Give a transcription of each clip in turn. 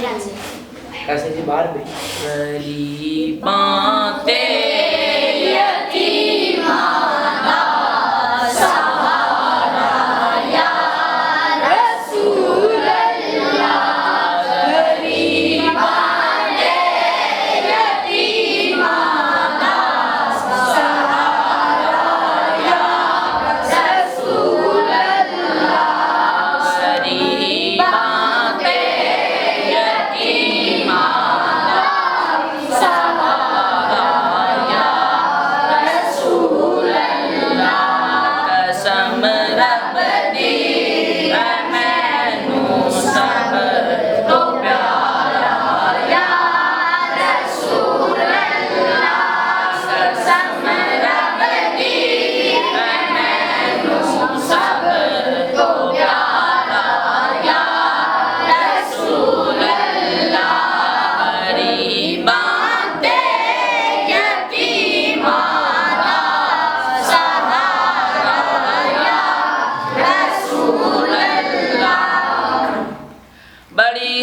कैसे जी बाहर भी गरीबां ते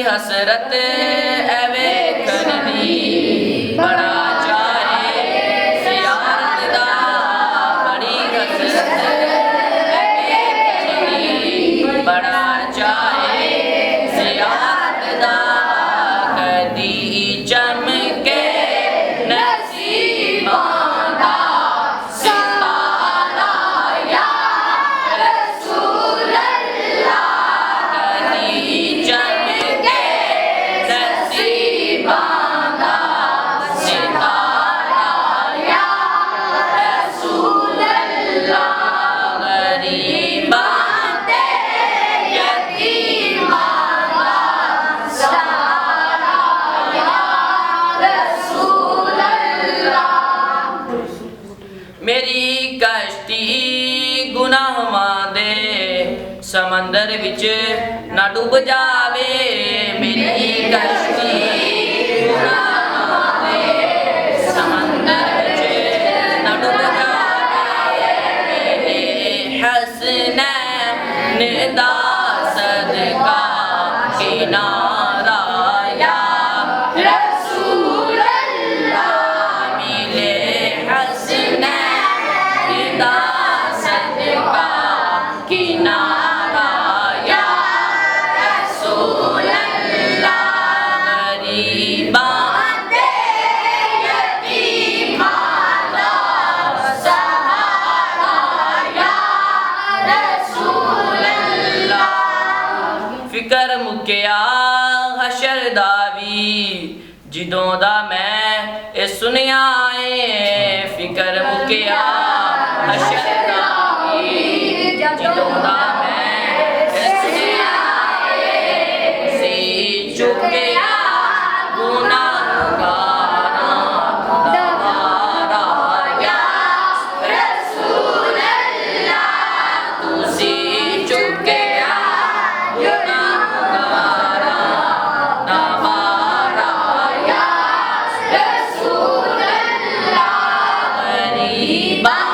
हसरत एवे करनी बड़ा चाहे ज़ियारत दा बड़ी हसरत एवे करनी बड़ा चाहे ज़ियारत दा कदी चमके नसीबां दा सितारा या रसूल अल्लाह कदी चमके मेरी कश्ती गुनाहां दे समंदर विच ना डूब जावे मेरी कश्ती गुनाहां दे समंदर विच ना डूब जावे मेरे हसनैन दा सदका किनारा या रसूल अल्लाह मिले हसनैन किनारा या रसूल अल्लाह गरीबां ते यतीमां दा सहारा या रसूल अल्लाह फिकर मुक्या हशर दा वी जिदों दा मैं ए सुनिया ए फिकर मुक्या हशर दा जिदों दा मैं सुनिया सी चुकिया गुनाहगारां दवारा या रसूल अल्लाह तुसी चुकिया गुनाहगारां दवारा या रसूल अल्लाह गरीबां